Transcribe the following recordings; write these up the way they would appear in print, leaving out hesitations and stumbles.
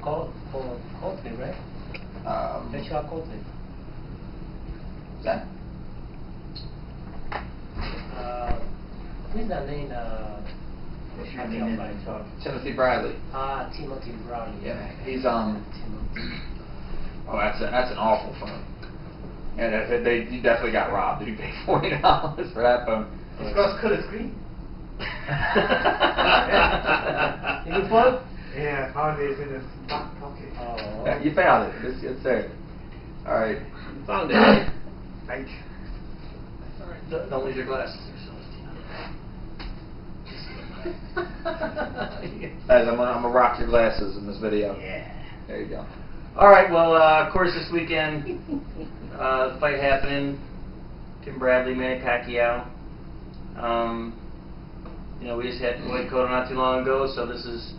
Coldly, right? Pacquiao Coldly. That? Who's that name? Timothy Bradley. Timothy Bradley. Yeah, he's Timothy. Oh, that's an awful phone. And you definitely got robbed if you paid $40 for that phone. It's got color screen. You found? Yeah, I found it in the back pocket. Oh. Yeah, you found it. It's there. All right. You found it, right? Thank you. All right. Don't lose your glasses. Guys, I'm gonna rock your glasses in this video. Yeah. There you go. All right. Well, of course, this weekend, fight happening. Tim Bradley, Manny Pacquiao. You know, we just had Floyd Cotto not too long ago, so this is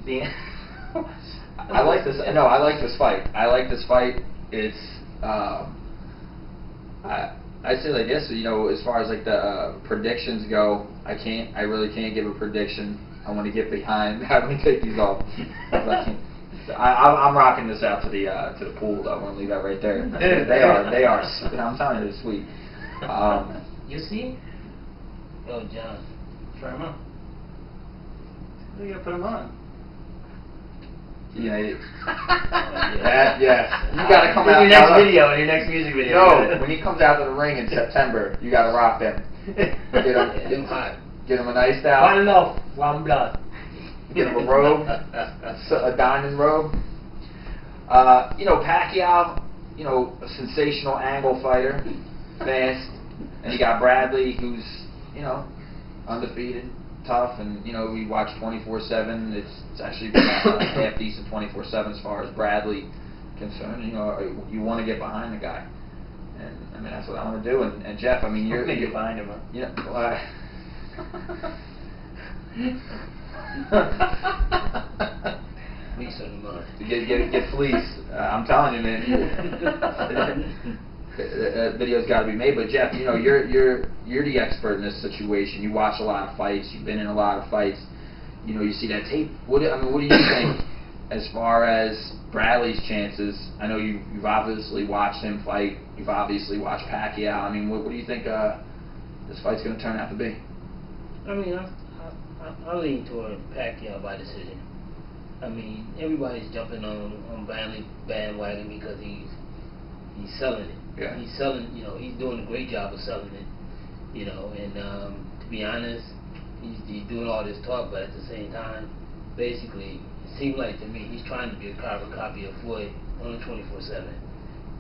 the. I like this. No, I like this fight. I like this fight. It's. I'd say like this. You know, as far as like the predictions go, I really can't give a prediction. I want to get behind. How do we take these off? I'm rocking this out to the pool though. I want to leave that right there. They are. I'm telling you, they're sweet. You see? Oh, John. Try them on. You gotta put them on. Yeah. Yeah. Yes. You gotta come out. In your next video, in your next music video. No, when he comes out to the ring in September, you gotta rock them. Get him hot. Get him a nice towel. One love, one blood. Get him a robe, a diamond robe. You know, Pacquiao, you know, a sensational angle fighter, fast, and you got Bradley, who's, you know, undefeated, tough, and you know, we watch 24/7. It's actually been half decent 24/7 as far as Bradley concerned. You know, you want to get behind the guy, and I mean that's what I want to do. And Jeff, I mean you're get behind him. Huh? Yeah. Fleece on the mud. Get fleece. I'm telling you, man. That video's got to be made. But Jeff, you know, you're the expert in this situation. You watch a lot of fights. You've been in a lot of fights. You know, you see that tape. What do you think as far as Bradley's chances? I know you've obviously watched him fight. You've obviously watched Pacquiao. I mean, what do you think this fight's going to turn out to be? I mean, I lean toward Pacquiao by decision. I mean, everybody's jumping on Bradley bandwagon because he's selling it. Yeah. He's selling, you know, he's doing a great job of selling it, you know, and to be honest, he's doing all this talk, but at the same time, basically, it seems like to me he's trying to be a carbon copy of Floyd on the 24/7,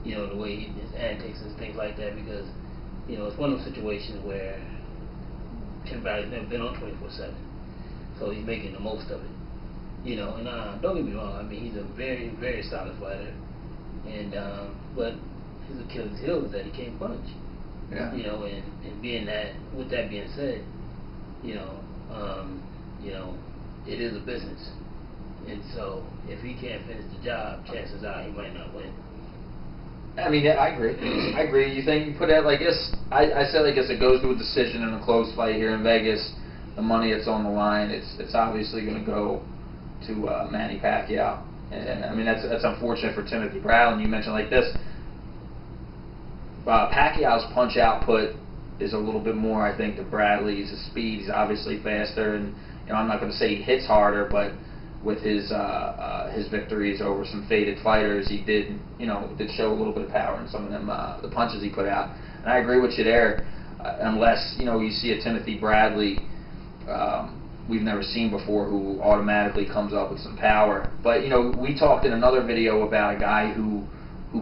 you know, the way his antics and things like that, because, you know, it's one of those situations where Tim Bradley's never been on 24/7, so he's making the most of it, you know, and don't get me wrong, I mean, he's a very, very solid fighter, and, but his Achilles heel is that he can't punch. Yeah. You know, and being that, with that being said, you know, it is a business, and so if he can't finish the job, chances are he might not win. I mean, yeah, I agree. I agree. You think you put it like this? I said like this. It goes to a decision in a close fight here in Vegas. The money that's on the line, it's obviously going to go to Manny Pacquiao, and I mean that's unfortunate for Timothy Bradley. And you mentioned like this. Pacquiao's punch output is a little bit more, I think, to Bradley's. His speed, he's obviously faster, and you know, I'm not going to say he hits harder, but with his victories over some faded fighters, he did show a little bit of power in some of them the punches he put out. And I agree with you there, unless you see a Timothy Bradley we've never seen before who automatically comes up with some power. But we talked in another video about a guy who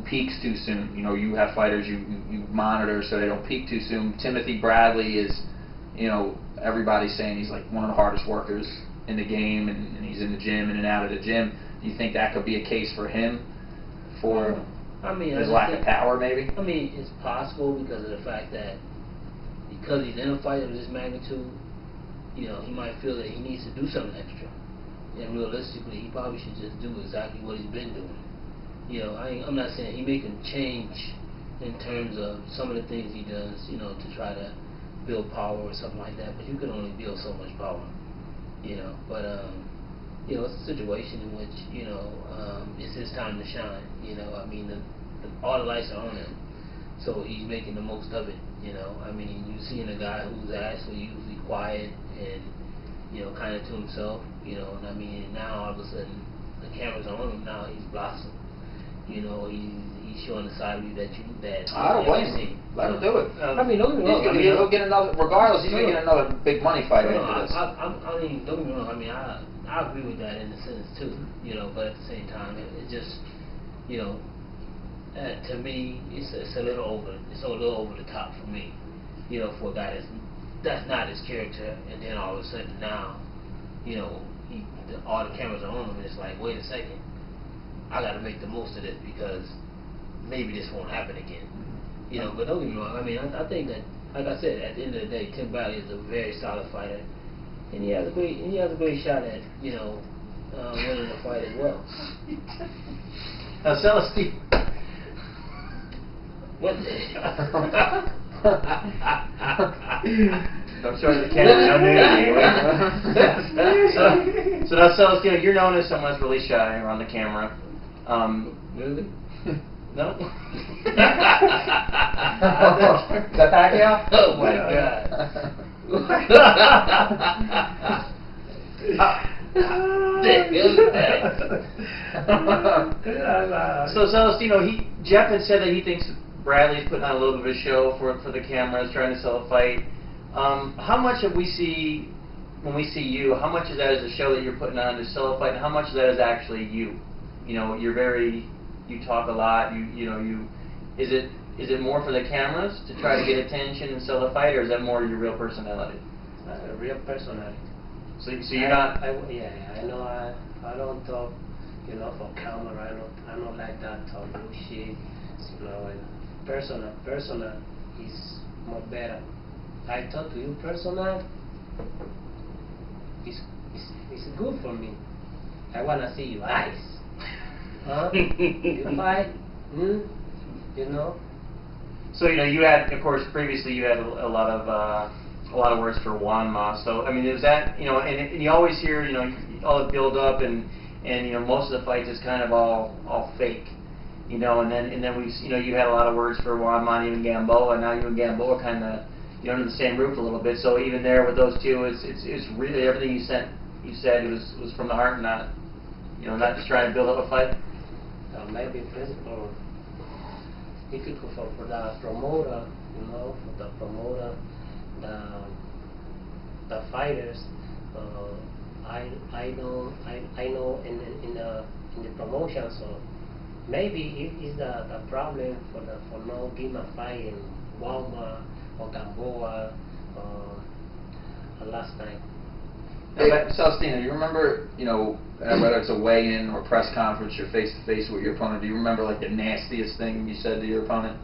peaks too soon. You have fighters you monitor so they don't peak too soon. Timothy Bradley is, everybody's saying he's like one of the hardest workers in the game, and he's in the gym, in and out of the gym. Do you think that could be a case for him, for his lack of power, maybe? I mean, it's possible because of the fact that because he's in a fight of this magnitude, he might feel that he needs to do something extra. And realistically, he probably should just do exactly what he's been doing. I'm not saying he making change in terms of some of the things he does, to try to build power or something like that, but you can only build so much power, but you know, it's a situation in which, you know, it's his time to shine. You know, I mean, all the lights are on him, so he's making the most of it. You know, I mean, you're seeing a guy who's actually usually quiet and, you know, kind of to himself. You know, and I mean, now all of a sudden the cameras are on him. Now he's blossomed. You know, he's showing the side of you that I don't blame him. Let him do it. I mean, don't get me wrong. He'll get another, regardless, he's going to get another big money fight No, after this. I mean, don't get me wrong. I mean, I agree with that in a sense too. You know, but at the same time, it just, you know, to me, it's a little over. It's a little over the top for me. You know, for a guy that's not his character, and then all of a sudden now, you know, all the cameras are on him, and it's like, wait a second, I got to make the most of this because maybe this won't happen again. You know, but don't get me wrong. I mean, I think that, like I said, at the end of the day, Tim Bradley is a very solid fighter, and he has a great shot at, you know, winning the fight as well. Celestino. What? Don't show the camera. So now, Celestino, you're known as someone that's really shy around the camera. Really? No? Is that Pacquiao? Oh my God. So Celestino, Jeff had said that he thinks Bradley's putting on a little bit of a show for the cameras, trying to sell a fight. How much of when we see you, how much of that is a show that you're putting on to sell a fight, and how much of that is actually you? You know, you talk a lot. Is it more for the cameras to try to get attention and sell the fight, or is that more your real personality? Real personality. So you're not. I know. I don't talk, you know, for camera. I don't like that talk bullshit. You know, and personal is more better. I talk to you personal. It's good for me. I wanna see your eyes. Huh? You fight? You know. So you had, of course, previously you had a lot of words for Juanma. So I mean, is that and you always hear all the build up and most of the fights is kind of all fake. And then we you had a lot of words for Juanma and even Gamboa, and now you and Gamboa kind of under the same roof a little bit. So even there with those two, it's really everything you said was from the heart, and not just trying to build up a fight. Maybe physical difficult for the promoter, the fighters. I know in the promotion, so maybe it is the problem for no give a fight in Walmart or Gamboa last time. Celestino, you remember, whether it's a weigh-in or press conference, you're face-to-face with your opponent, do you remember, like, the nastiest thing you said to your opponent?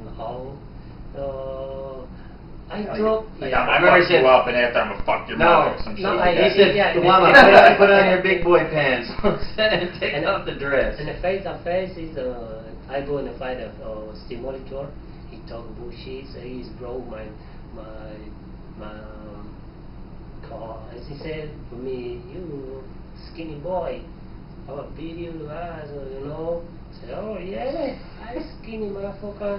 No. I thought... I remember he said... up and after I'm gonna fuck your mother or some shit. He said, put on your big boy pants and take off the dress. And the face-to-face is... I go in a fight of stimulator. He talk bullshit, so he's broke my car. As he said to me, you skinny boy, I will beat you, Say, oh yeah, I skinny motherfucker.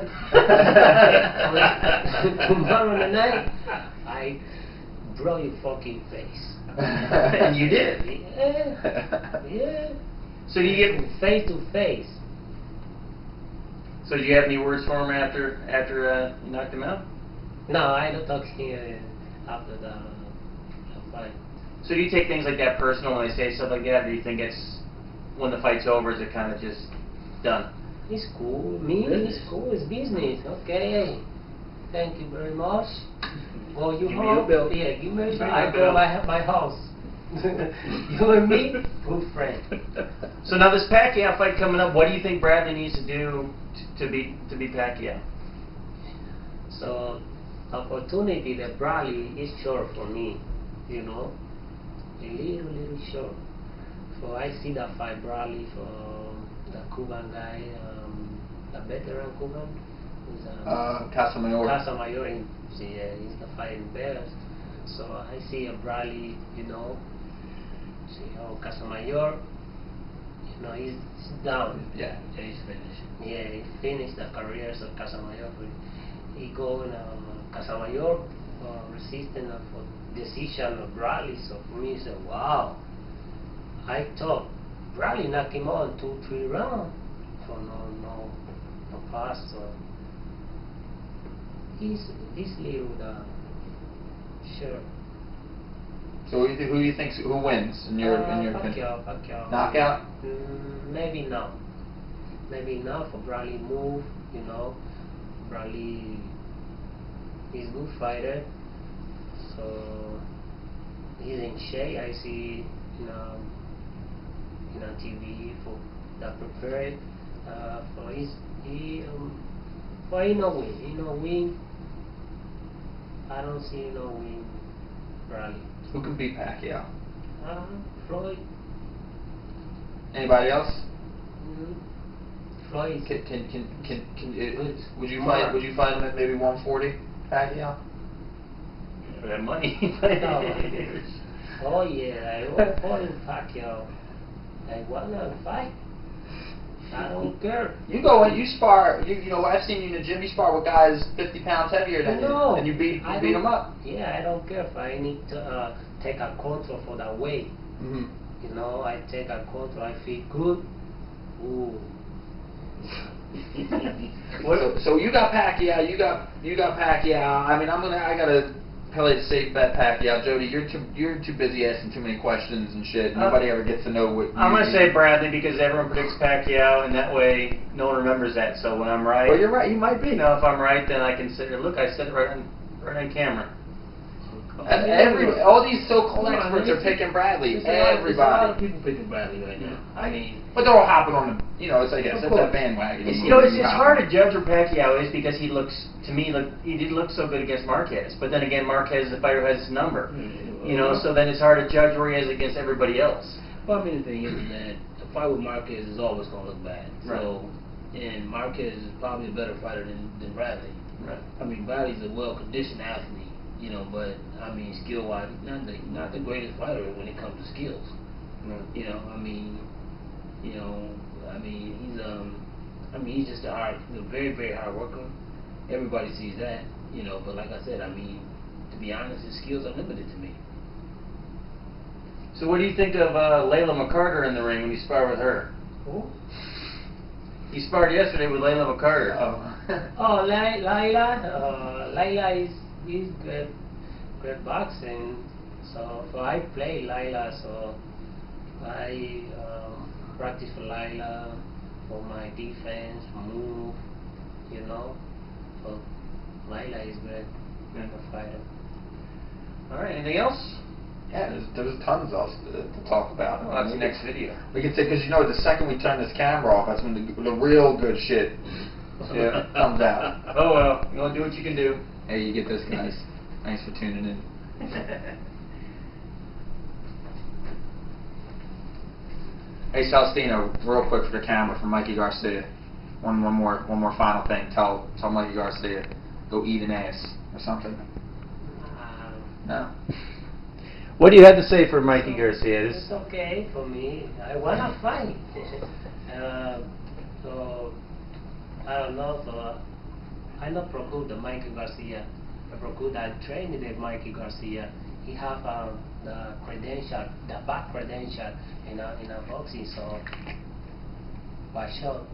Tomorrow night, I blow your fucking face. And you did. Yeah. So do you get face to face? So do you have any words for him after you knocked him out? No, I don't talk here after the fight. So do you take things like that personal when they say stuff like that, or do you think it's when the fight's over, is it kind of just done? It's cool. It's cool. It's business. Okay. Thank you very much. Go you home. Yeah, give me a bill. I go my house. You and me, good friend. So now this Pacquiao fight coming up, what do you think Bradley needs to do to beat Pacquiao? So opportunity that Bradley is short for me, a little short. So I see that fight Bradley for the Cuban guy, the veteran Cuban, who's Casamayor. He's the fighting best. So I see a Bradley, See, Casamayor, you know, he's down. Yeah. Yeah, he's finished. Yeah, he finished the careers of Casamayor. He go in Casamayor resisting for decision of Bradley. So for me, it's wow. I thought Bradley knocked him out in 2-3 rounds for no pass. So he's little sure. So who do you think who wins in your opinion? Pacquiao. Knockout? Maybe now. Maybe now for Bradley move. You know, Bradley is a good fighter. So he's in shape. I see on TV for that prepared for for he no win. I don't see no win Bradley. Who can beat Pacquiao? Floyd. Anybody else? Floyd. Would you fight him at maybe 140, Pacquiao? For that money. Oh yeah, I want Pacquiao. I wanna fight. I don't care. You go and you spar. You know I've seen you in the gym. You spar with guys 50 pounds heavier than you, and you beat them up. Yeah, I don't care if I need to take a control for that weight. Mm-hmm. You know, I take a control. I feel good. Ooh. So you got Pacquiao. You got Pacquiao. I mean, I gotta play the safe bet Pacquiao. Jody, you're too busy asking too many questions and shit. Nobody ever gets to know what. I'm going to say Bradley because everyone predicts Pacquiao, and that way no one remembers that. So when I'm right, well, you're right. You might be. You know, if I'm right, then I can sit there. Look, I said it right on camera. All these so-called experts are picking Bradley. There's a lot of Everybody. people picking Bradley right now. I mean, But they're all hopping on the. You know, it's like it's that bandwagon. It's hard to judge where Pacquiao is because he looks to me like he did look so good against Marquez. But then again, Marquez, the fighter, has his number. You know, so then it's hard to judge where he is against everybody else. well, I mean, the thing is that a fight with Marquez is always going to look bad. So, and Marquez is probably a better fighter than Bradley. Right. I mean, Bradley's a well-conditioned athlete, you know, but I mean, skill-wise, not the greatest fighter when it comes to skills. Right. You know, he's just a very, very hard worker. Everybody sees that, you know. But like I said, I mean, to be honest, his skills are limited to me. So what do you think of Layla McCarter in the ring when you spar with her? Who? He sparred yesterday with Layla McCarter. Oh, Layla is great boxing. So I play Layla. So I practice for Layla for my defense, move. You know. So Layla is great fighter. All right. Anything else? Yeah, there's tons else to talk about. Well, that's the next video. We can say because you know the second we turn this camera off, that's when the real good shit comes out. Oh well, you want to do what you can do. Hey, you get this, guys. Thanks for tuning in. Hey, Celestino, real quick for the camera from Mikey Garcia. One more final thing. Tell Mikey Garcia, go eat an ass or something. No. What do you have to say for Mikey Garcia? It's okay for me. I wanna fight. So I don't know. So I not procure the Mikey Garcia. I procure that trained the Mikey Garcia. He have the credential, the back credential in a boxing. So watch out.